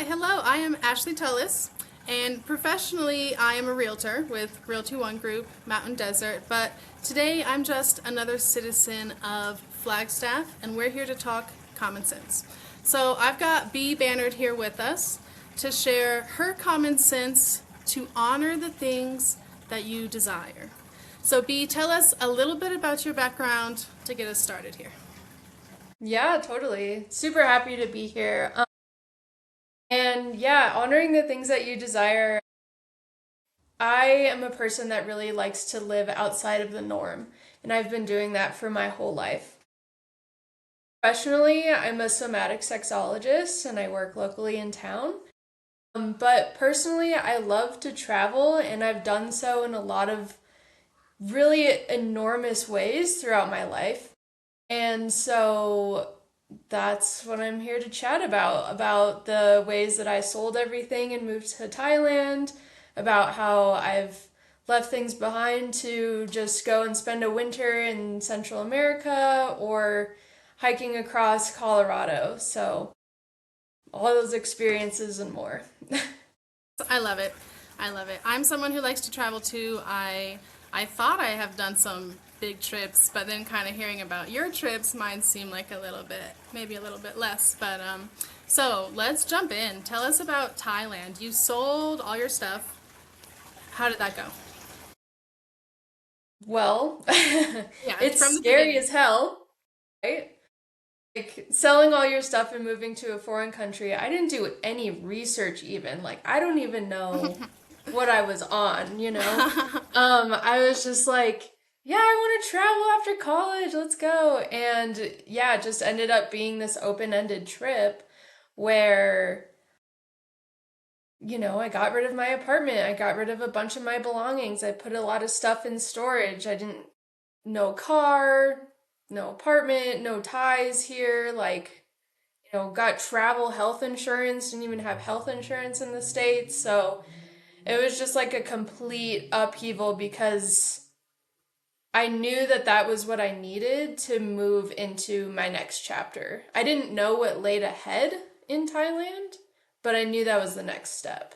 Hi, hello. I am Ashley Tullis, and professionally, I am a realtor with Realty One Group, Mountain Desert. But today, I'm just another citizen of Flagstaff, and we're here to talk common sense. So I've got Bee Bannard here with us to share her common sense to honor the things that you desire. So Bee, tell us a little bit about your background to get us started here. Yeah, totally. Super happy to be here. And yeah, honoring the things that you desire. I am a person that really likes to live outside of the norm, and I've been doing that for my whole life. Professionally, I'm a somatic sexologist and I work locally in town. But personally, I love to travel, and I've done so in a lot of really enormous ways throughout my life. And so that's what I'm here to chat about the ways that I sold everything and moved to Thailand, about how I've left things behind to just go and spend a winter in Central America or hiking across Colorado. So, all those experiences and more. I love it. I love it. I'm someone who likes to travel too. I thought I have done some big trips, but then kind of hearing about your trips, mine seem like a little bit, maybe a little bit less. But so let's jump in. Tell us about Thailand. You sold all your stuff. How did that go? Well, Yeah, it's from the scary beginning. as hell, right? Like selling all your stuff and moving to a foreign country, I didn't do any research even. Like I don't even know what I was on. I was just like, yeah, I want to travel after college. Let's go. And yeah, it just ended up being this open-ended trip where, I got rid of my apartment. I got rid of a bunch of my belongings. I put a lot of stuff in storage. I didn't no car, no apartment, no ties here. Like, got travel health insurance, didn't even have health insurance in the States. So it was just like a complete upheaval because I knew that that was what I needed to move into my next chapter. I didn't know what laid ahead in Thailand, but I knew that was the next step.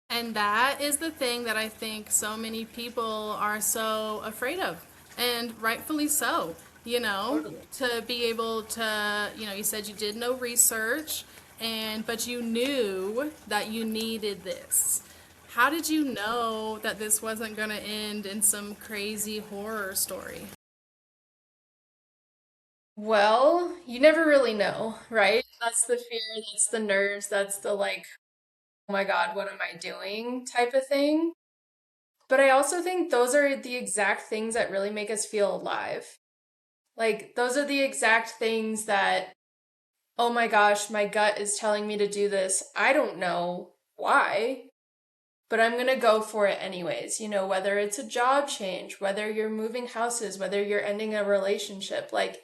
And that is the thing that I think so many people are so afraid of, and rightfully so. Totally. To be able to, you said you did no research, and but you knew that you needed this. How did you know that this wasn't going to end in some crazy horror story? Well, you never really know, right? That's the fear, that's the nerves, that's the like, oh my God, what am I doing type of thing. But I also think those are the exact things that really make us feel alive. Like, those are the exact things that, oh my gosh, my gut is telling me to do this. I don't know why, but I'm gonna go for it anyways. Whether it's a job change, whether you're moving houses, whether you're ending a relationship, like,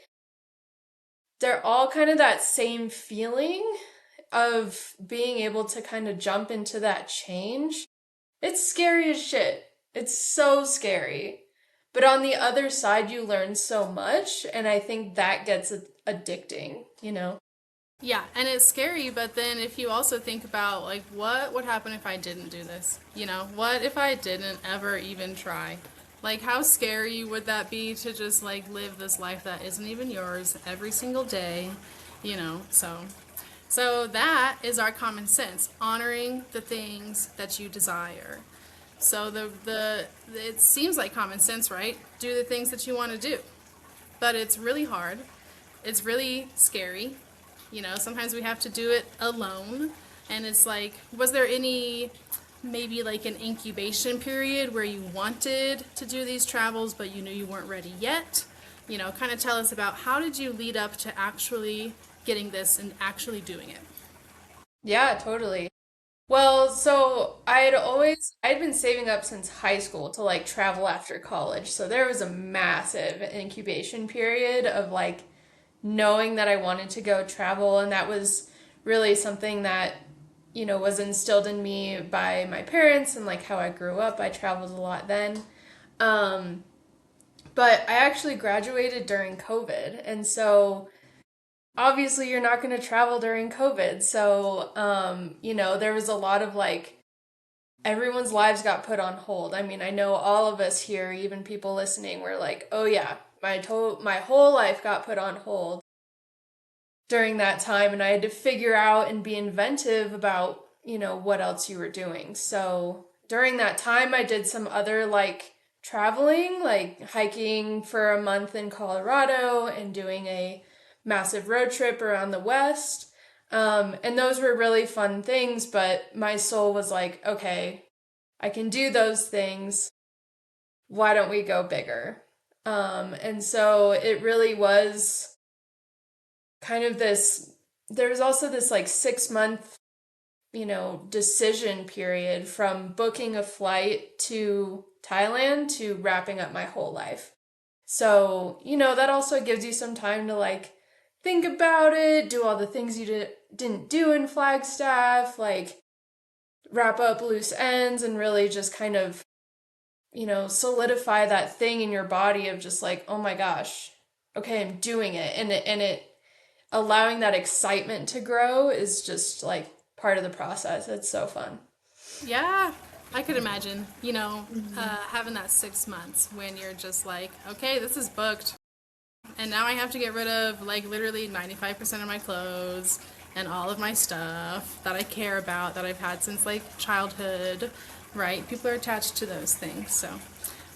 they're all kind of that same feeling of being able to kind of jump into that change. It's scary as shit. It's so scary. But on the other side, you learn so much, and I think that gets addicting. Yeah, and it's scary, but then if you also think about like what would happen if I didn't do this? What if I didn't ever even try? Like how scary would that be to just like live this life that isn't even yours every single day, so that is our common sense, honoring the things that you desire. So the it seems like common sense, right? Do the things that you want to do. But it's really hard. It's really scary. Sometimes we have to do it alone. And it's like, was there any maybe like an incubation period where you wanted to do these travels but you knew you weren't ready yet? Kind of tell us about how did you lead up to actually getting this and actually doing it? Yeah, totally. Well, so I'd been saving up since high school to like travel after college. So there was a massive incubation period of like knowing that I wanted to go travel. And that was really something that, was instilled in me by my parents and like how I grew up. I traveled a lot then. Um, but I actually graduated during COVID. And so obviously you're not going to travel during COVID. So, there was a lot of like everyone's lives got put on hold. I mean, I know all of us here, even people listening, were like, "Oh yeah, my whole life got put on hold during that time," and I had to figure out and be inventive about, what else you were doing. So, during that time I did some other like traveling, like hiking for a month in Colorado and doing a massive road trip around the West. And those were really fun things, but my soul was like, okay, I can do those things. Why don't we go bigger? And so it really was kind of this, there was also this like 6 month, decision period from booking a flight to Thailand to wrapping up my whole life. So, that also gives you some time to like think about it, do all the things you didn't do in Flagstaff, like wrap up loose ends and really just kind of, solidify that thing in your body of just like, oh my gosh, okay, I'm doing it. And it allowing that excitement to grow is just like part of the process. It's so fun. Yeah, I could imagine, having that 6 months when you're just like, okay, this is booked. And now I have to get rid of like literally 95% of my clothes and all of my stuff that I care about that I've had since like childhood, right? People are attached to those things. So,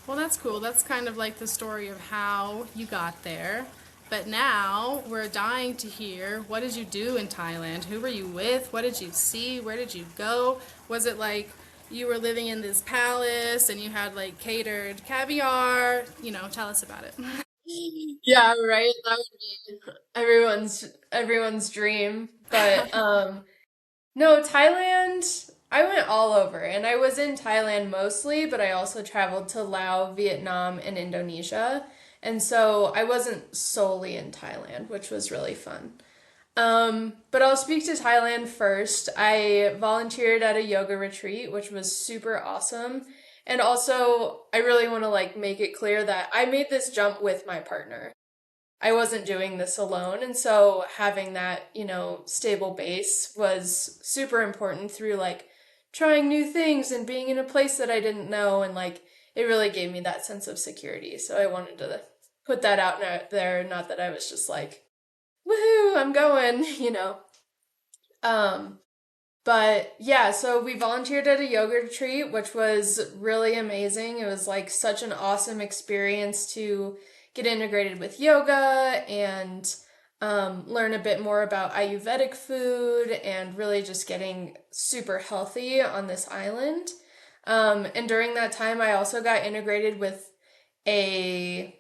well, that's cool. That's kind of like the story of how you got there. But now we're dying to hear, what did you do in Thailand? Who were you with? What did you see? Where did you go? Was it like you were living in this palace and you had like catered caviar? Tell us about it. Yeah, right. That would be everyone's dream. But no, Thailand, I went all over and I was in Thailand mostly, but I also traveled to Laos, Vietnam, and Indonesia. And so I wasn't solely in Thailand, which was really fun. But I'll speak to Thailand first. I volunteered at a yoga retreat, which was super awesome. And also, I really want to like make it clear that I made this jump with my partner. I wasn't doing this alone. And so having that, stable base was super important through like trying new things and being in a place that I didn't know. And like it really gave me that sense of security. So I wanted to put that out there. Not that I was just like, woohoo, I'm going, Um, but yeah, so we volunteered at a yoga retreat, which was really amazing. It was like such an awesome experience to get integrated with yoga and learn a bit more about Ayurvedic food and really just getting super healthy on this island. And during that time, I also got integrated with a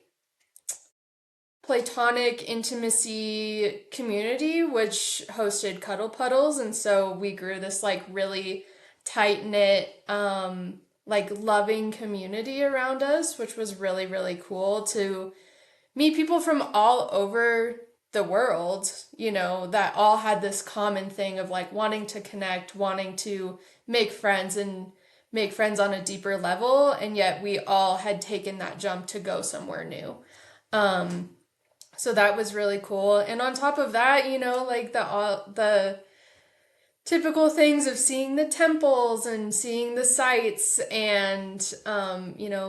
platonic intimacy community which hosted cuddle puddles, and so we grew this like really tight knit like loving community around us, which was really really cool to meet people from all over the world, that all had this common thing of like wanting to connect, wanting to make friends and make friends on a deeper level, and yet we all had taken that jump to go somewhere new. um so that was really cool. And on top of that, like the typical things of seeing the temples and seeing the sights and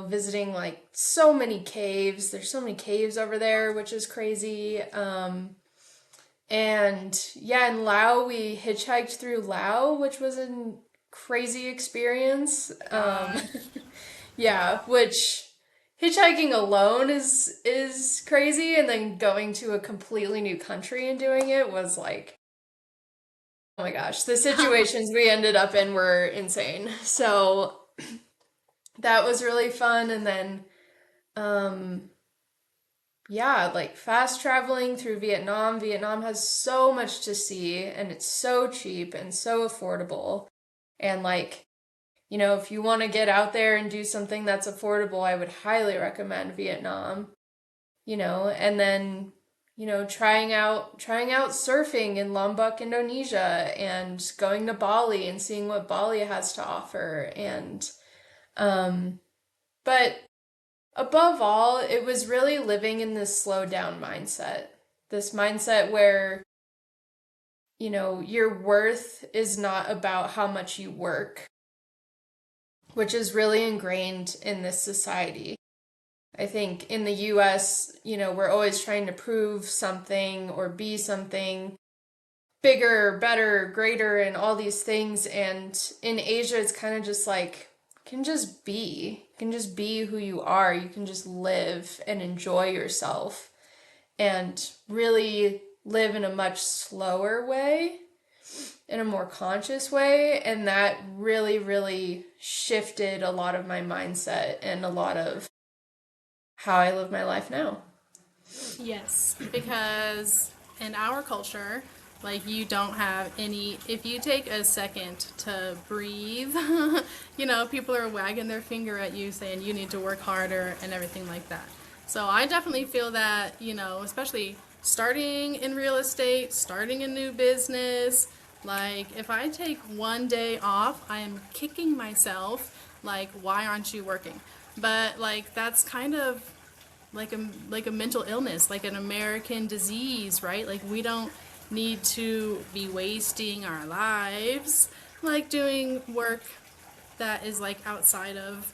visiting like so many caves. There's so many caves over there, which is crazy. And yeah, in Laos we hitchhiked through Laos, which was a crazy experience. Yeah, which hitchhiking alone is crazy, and then going to a completely new country and doing it was like, oh my gosh, the situations we ended up in were insane. So that was really fun. And then um yeah, like fast traveling through Vietnam. Vietnam has so much to see and it's so cheap and so affordable. And like, if you want to get out there and do something that's affordable, I would highly recommend Vietnam. And then, trying out surfing in Lombok, Indonesia, and going to Bali and seeing what Bali has to offer. And but above all, it was really living in this slow down mindset. This mindset where your worth is not about how much you work, which is really ingrained in this society. I think in the US, we're always trying to prove something or be something bigger, better, greater, and all these things. And in Asia, it's kind of just like, you can just be. You can just be who you are. You can just live and enjoy yourself and really live in a much slower way, in a more conscious way. And that really, really shifted a lot of my mindset and a lot of how I live my life now. Yes, because in our culture, like you don't have any, if you take a second to breathe, people are wagging their finger at you saying you need to work harder and everything like that. So I definitely feel that, especially starting in real estate, starting a new business, like if I take one day off, I am kicking myself, like, why aren't you working? But like that's kind of like a mental illness, like an American disease, right? Like we don't need to be wasting our lives like doing work that is like outside of,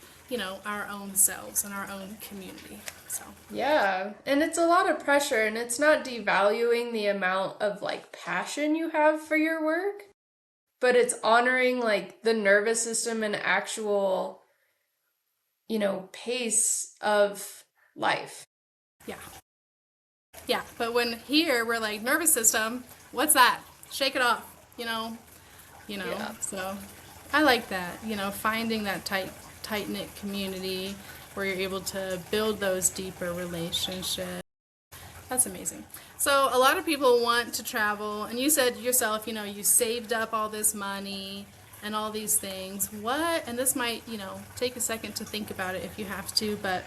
our own selves and our own community. So, Yeah, and it's a lot of pressure, and it's not devaluing the amount of like passion you have for your work, but it's honoring like the nervous system and actual, pace of life. yeah. Yeah, but when here we're like nervous system, what's that? Shake it off, Yeah. So I like that, finding that tight knit community where you're able to build those deeper relationships. That's amazing. So a lot of people want to travel, and you said yourself, you saved up all this money and all these things. What, and this might, take a second to think about it if you have to, but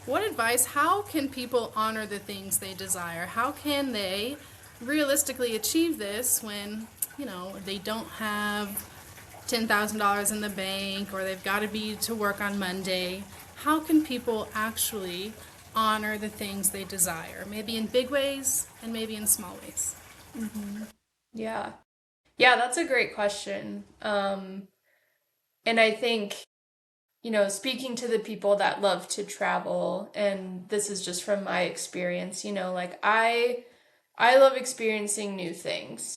what advice, how can people honor the things they desire? How can they realistically achieve this when, they don't have $10,000 in the bank or they've got to be to work on Monday? How can people actually honor the things they desire? Maybe in big ways and maybe in small ways. Yeah. Yeah, that's a great question. And I think, speaking to the people that love to travel, and this is just from my experience, like I love experiencing new things.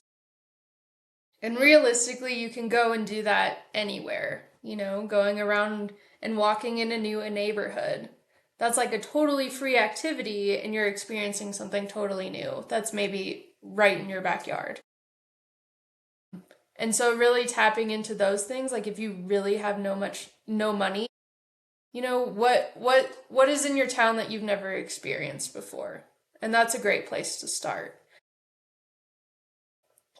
And realistically, you can go and do that anywhere, going around and walking in a new neighborhood. That's like a totally free activity, and you're experiencing something totally new. That's maybe right in your backyard. And so really tapping into those things, like if you really have no money, what is in your town that you've never experienced before? And that's a great place to start.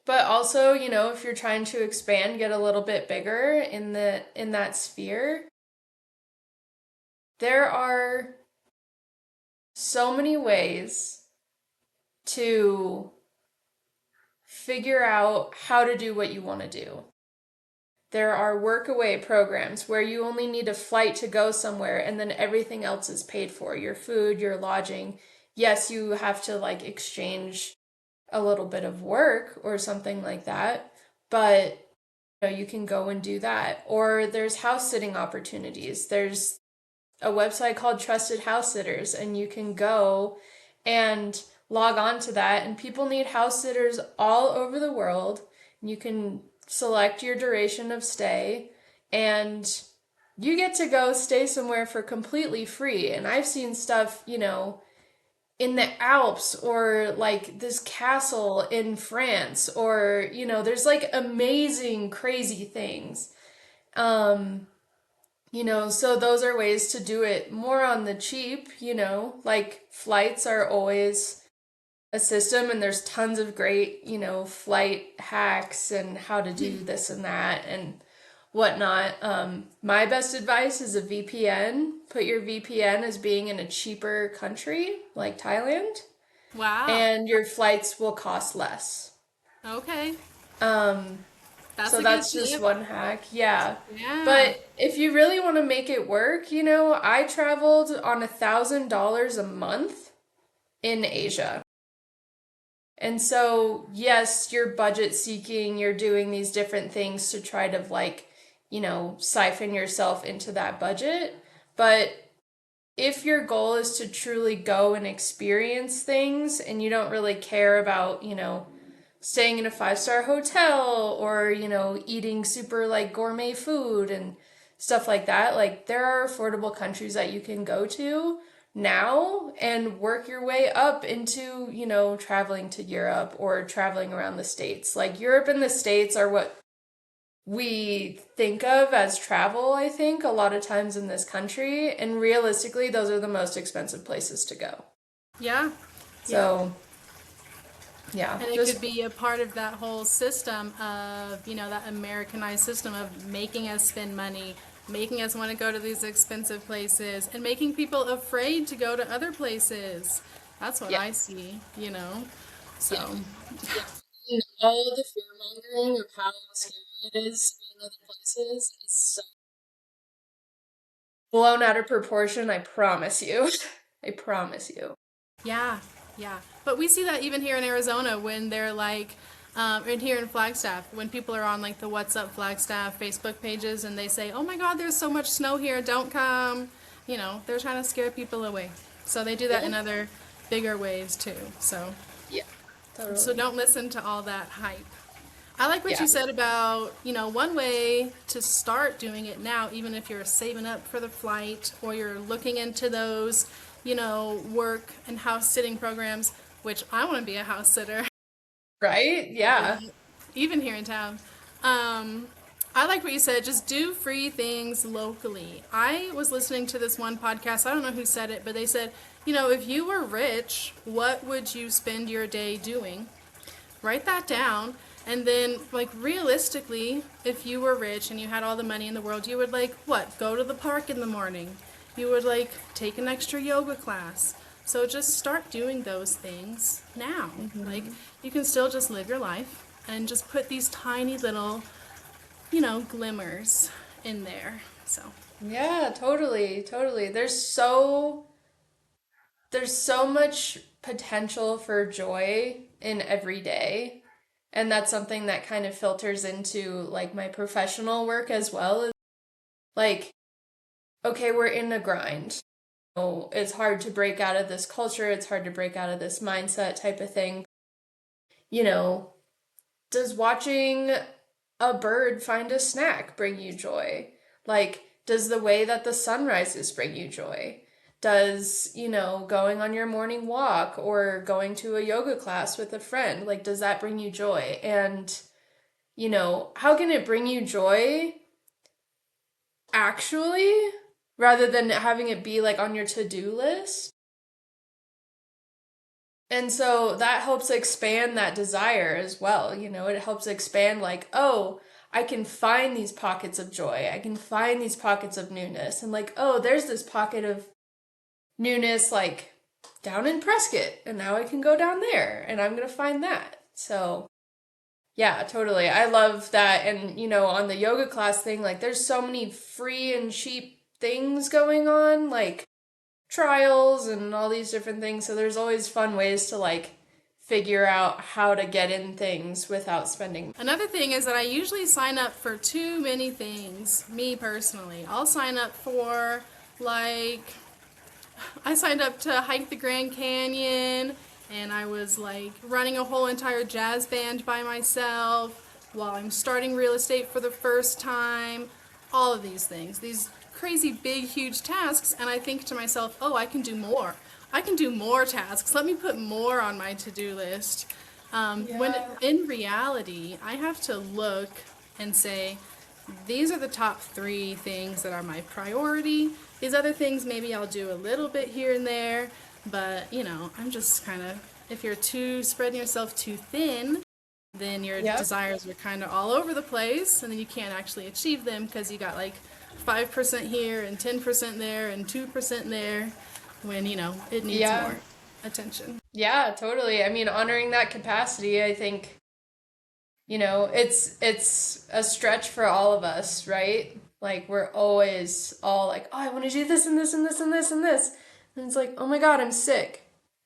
But also, if you're trying to expand, get a little bit bigger in that sphere, there are so many ways to figure out how to do what you want to do. There are workaway programs where you only need a flight to go somewhere and then everything else is paid for. Your food, your lodging. Yes, you have to like exchange a little bit of work or something like that, but you can go and do that. Or there's house sitting opportunities. There's a website called Trusted House Sitters, and you can go and log on to that. And people need house sitters all over the world. You can select your duration of stay, and you get to go stay somewhere for completely free. And I've seen stuff, in the Alps or like this castle in France or, there's like amazing, crazy things. So those are ways to do it more on the cheap, like flights are always a system, and there's tons of great, flight hacks and how to do this and that and whatnot. My best advice is a VPN. Put your VPN as being in a cheaper country like Thailand, Wow. and your flights will cost less. Okay. Um, That's so a good that's just tip. one hack. Yeah. Yeah. But if you really want to make it work, I traveled on $1,000 a month in Asia. And so, yes, you're budget seeking, you're doing these different things to try to like, siphon yourself into that budget. But if your goal is to truly go and experience things and you don't really care about, staying in a 5-star hotel or, eating super like gourmet food and stuff like that, like there are affordable countries that you can go to now and work your way up into, traveling to Europe or traveling around the States. Like Europe and the States are what we think of as travel, I think, a lot of times in this country. And realistically, those are the most expensive places to go. Yeah. So, yeah. And it could be a part of that whole system of, that Americanized system of making us spend money, making us want to go to these expensive places, and making people afraid to go to other places. That's what I see, So, all the fear mongering of how scary it is to be in other places is so blown out of proportion, I promise you. I promise you. yeah, yeah. But we see that even here in Arizona when they're like, and here in Flagstaff, when people are on like the What's Up Flagstaff Facebook pages and they say, oh my God, there's so much snow here, don't come. They're trying to scare people away. So they do that in other bigger ways too. So, yeah, totally. So don't listen to all that hype. I like what you said about, one way to start doing it now, even if you're saving up for the flight or you're looking into those, work and house sitting programs, which I want to be a house sitter. Right? Yeah. Even here in town. I like what you said, just do free things locally. I was listening to this one podcast, I don't know who said it, but they said, if you were rich, what would you spend your day doing? Write that down. And then, like, realistically, if you were rich and you had all the money in the world, you would, like, what? Go to the park in the morning. You would, like, take an extra yoga class. So just start doing those things now. Mm-hmm. Like, you can still just live your life and just put these tiny little, glimmers in there. So. Yeah, totally, totally. There's so much potential for joy in every day. And that's something that kind of filters into like my professional work as well. Is like, okay, we're in a grind. It's hard to break out of this culture. It's hard to break out of this mindset type of thing. Does watching a bird find a snack bring you joy? Like, does the way that the sun rises bring you joy? Does, going on your morning walk or going to a yoga class with a friend, like, does that bring you joy? And, how can it bring you joy actually, rather than having it be like on your to-do list? And so that helps expand that desire as well. It helps expand like, oh, I can find these pockets of joy. I can find these pockets of newness. And like, oh, there's this pocket of newness like down in Prescott, and now I can go down there and I'm gonna find that. So yeah, totally. I love that. And on the yoga class thing, like there's so many free and cheap things going on, like trials and all these different things. So there's always fun ways to like figure out how to get in things without spending. Another thing is that I usually sign up for too many things, me personally. I'll sign up for I signed up to hike the Grand Canyon, and I was like running a whole entire jazz band by myself while I'm starting real estate for the first time. All of these things, these crazy big huge tasks, and I think to myself, oh, I can do more. I can do more tasks. Let me put more on my to-do list. When in reality, I have to look and say, these are the top 3 things that are my priority. These other things, maybe I'll do a little bit here and there, but, I'm just kind of, if you're spreading yourself too thin, then your desires are kind of all over the place, and then you can't actually achieve them because you got like 5% here and 10% there and 2% there when, it needs more attention. Yeah, totally. I mean, honoring that capacity, I think, it's a stretch for all of us, right? Like, we're always all like, oh, I want to do this and this and this and this and this. And it's like, oh my God, I'm sick.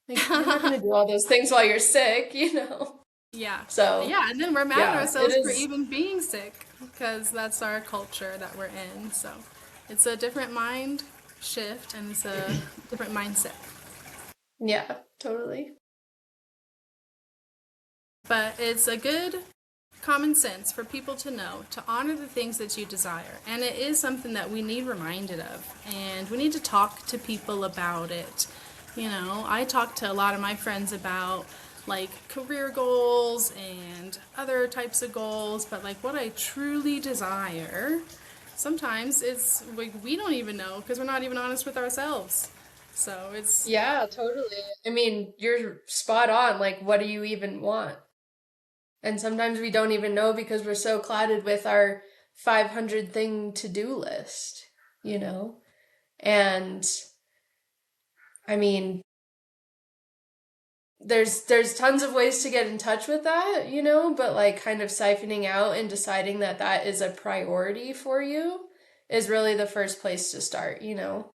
Like, you're not going to do all those things while you're sick, you know? Yeah. So, Yeah, and then we're mad at yeah, it ourselves for is. even being sick because that's our culture that we're in. So it's a different mind shift and it's a different mindset. Yeah, totally. But it's a good common sense for people to know to honor the things that you desire. And it is something that we need reminded of. And we need to talk to people about it. You know, I talk to a lot of my friends about like career goals and other types of goals, but like what I truly desire, sometimes it's we don't even know because we're not even honest with ourselves. So it's Yeah, totally. I mean, you're spot on. Like, what do you even want? And sometimes we don't even know because we're so clouded with our 500 thing to-do list, you know? And I mean, there's tons of ways to get in touch with that, you know, but like kind of siphoning out and deciding that that is a priority for you is really the first place to start, you know.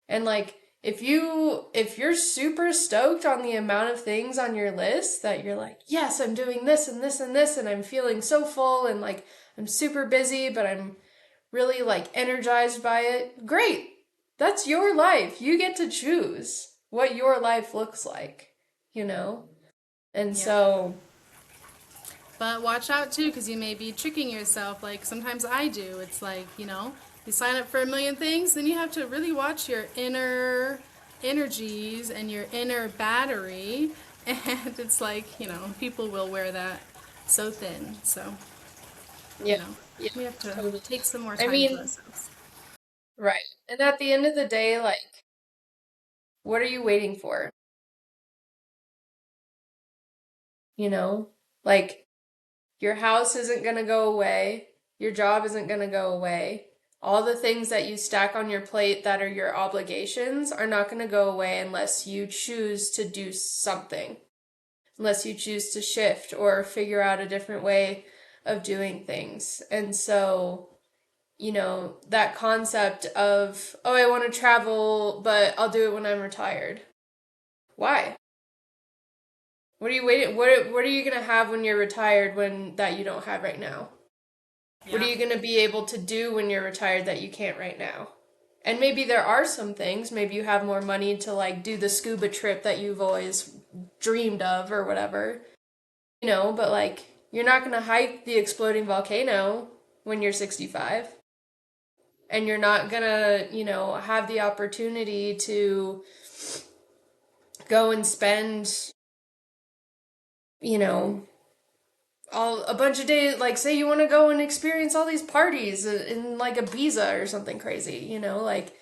And like if you're super stoked on the amount of things on your list that you're like, yes, I'm doing this and this and this and I'm feeling so full and like I'm super busy, but I'm really like energized by it. Great. That's your life. You get to choose what your life looks like, you know? And yeah. so, But watch out too, because you may be tricking yourself. Like sometimes I do. It's like, you know, you sign up for a million things, then you have to really watch your inner energies and your inner battery. And it's like, you know, people will wear that so thin. So, you yeah, know, yeah, we have to totally. take some more I time for mean, ourselves. right. And at the end of the day, like, what are you waiting for? You know? Like, your house isn't going to go away. Your job isn't going to go away. All the things that you stack on your plate that are your obligations are not going to go away unless you choose to do something, unless you choose to shift or figure out a different way of doing things. And so, you know, that concept of, oh, I want to travel, but I'll do it when I'm retired. Why? What are you waiting? What are you gonna have when you're retired when that you don't have right now? What are Yeah. you gonna be able to do when you're retired that you can't right now? And maybe there are some things. Maybe you have more money to like do the scuba trip that you've always dreamed of or whatever. You know, but like you're not gonna hike the exploding volcano when you're 65. And you're not gonna, you know, have the opportunity to go and spend, you know, all a bunch of days. Like, say you want to go and experience all these parties in like Ibiza or something crazy, you know, like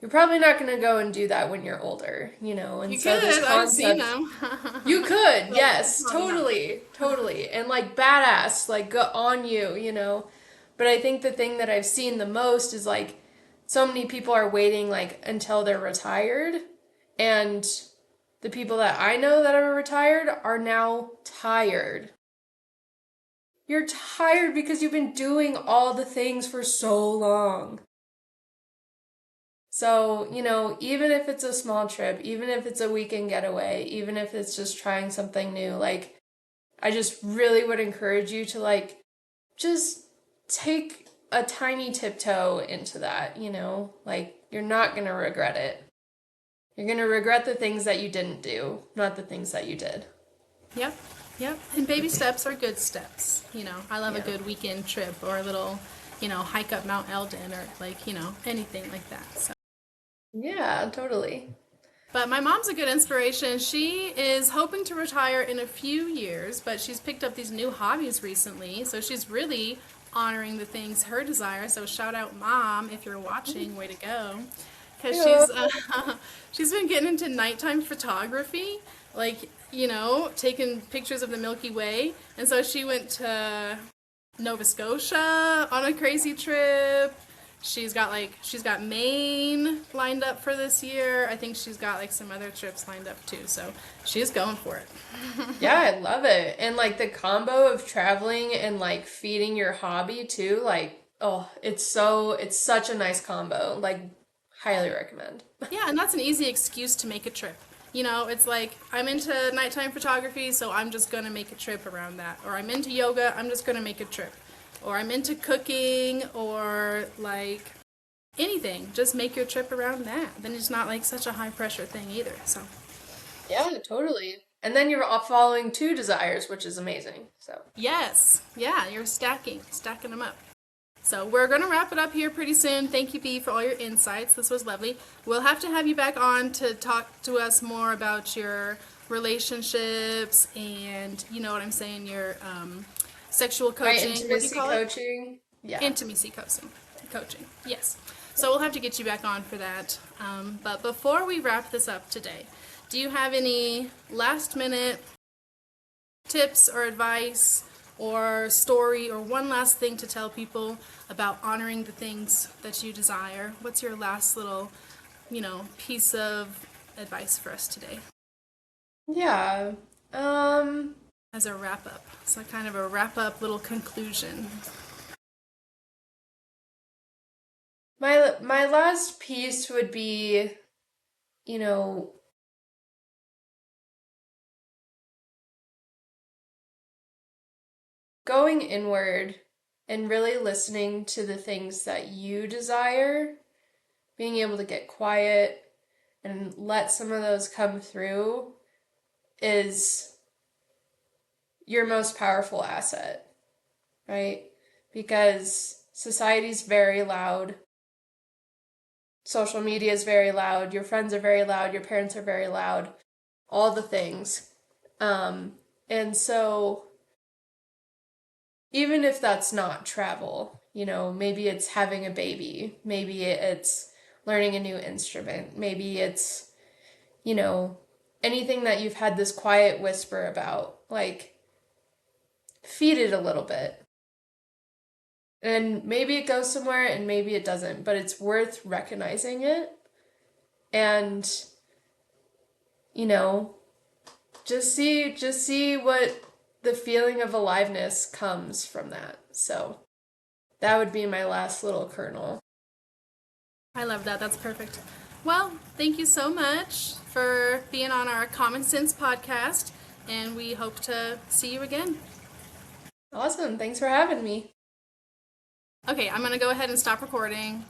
you're probably not going to go and do that when you're older, you know. And You so this could. I've seen concept, them. you could, But yes, probably not. totally, totally, and like badass, like go on you, you know. But I think the thing that I've seen the most is like so many people are waiting like until they're retired, and the people that I know that are retired are now tired. You're tired because you've been doing all the things for so long. So, you know, even if it's a small trip, even if it's a weekend getaway, even if it's just trying something new, like, I just really would encourage you to, like, just take a tiny tiptoe into that, you know? Like, you're not going to regret it. You're going to regret the things that you didn't do, not the things that you did. Yep, yep. And baby steps are good steps. You know, I love a Yeah. good weekend trip or a little, you know, hike up Mount Eldon or like, you know, anything like that. So, Yeah, totally. but my mom's a good inspiration. She is hoping to retire in a few years, but she's picked up these new hobbies recently. So she's really honoring the things her desire. So shout out, mom, if you're watching, way to go. Because Yeah. she's been getting into nighttime photography, like, you know, taking pictures of the Milky Way. And so she went to Nova Scotia on a crazy trip. She's got Maine lined up for this year. I think she's got like some other trips lined up too. So she's going for it. Yeah, I love it. And like the combo of traveling and like feeding your hobby too, like, oh, it's such a nice combo. Like, highly recommend. Yeah, and that's an easy excuse to make a trip. You know, it's like, I'm into nighttime photography, so I'm just going to make a trip around that. Or I'm into yoga, I'm just going to make a trip. Or I'm into cooking, or like anything. Just make your trip around that. Then it's not like such a high pressure thing either. So, Yeah, totally. And then you're off following two desires, which is amazing. So, yes. Yeah, you're stacking them up. So we're going to wrap it up here pretty soon. Thank you, Bee, for all your insights. This was lovely. We'll have to have you back on to talk to us more about your relationships and, you know what I'm saying, your sexual my coaching. What do you intimacy call it? coaching. Yeah. Intimacy coaching. Yes. So we'll have to get you back on for that. But before we wrap this up today, do you have any last minute tips or advice or story or one last thing to tell people about honoring the things that you desire? What's your last little, piece of advice for us today Yeah. as a wrap up? So kind of a wrap up little conclusion. My last piece would be, you know, going inward and really listening to the things that you desire, being able to get quiet and let some of those come through is your most powerful asset, right? Because society's very loud. Social media is very loud. Your friends are very loud. Your parents are very loud. All the things. And so even if that's not travel, maybe it's having a baby, maybe it's learning a new instrument, maybe it's, anything that you've had this quiet whisper about, like, feed it a little bit. And maybe it goes somewhere and maybe it doesn't, but it's worth recognizing it and, just see what the feeling of aliveness comes from that. So that would be my last little kernel. I love that. That's perfect. Well, thank you so much for being on our Common Sense podcast, and we hope to see you again. Awesome. Thanks for having me. Okay, I'm going to go ahead and stop recording.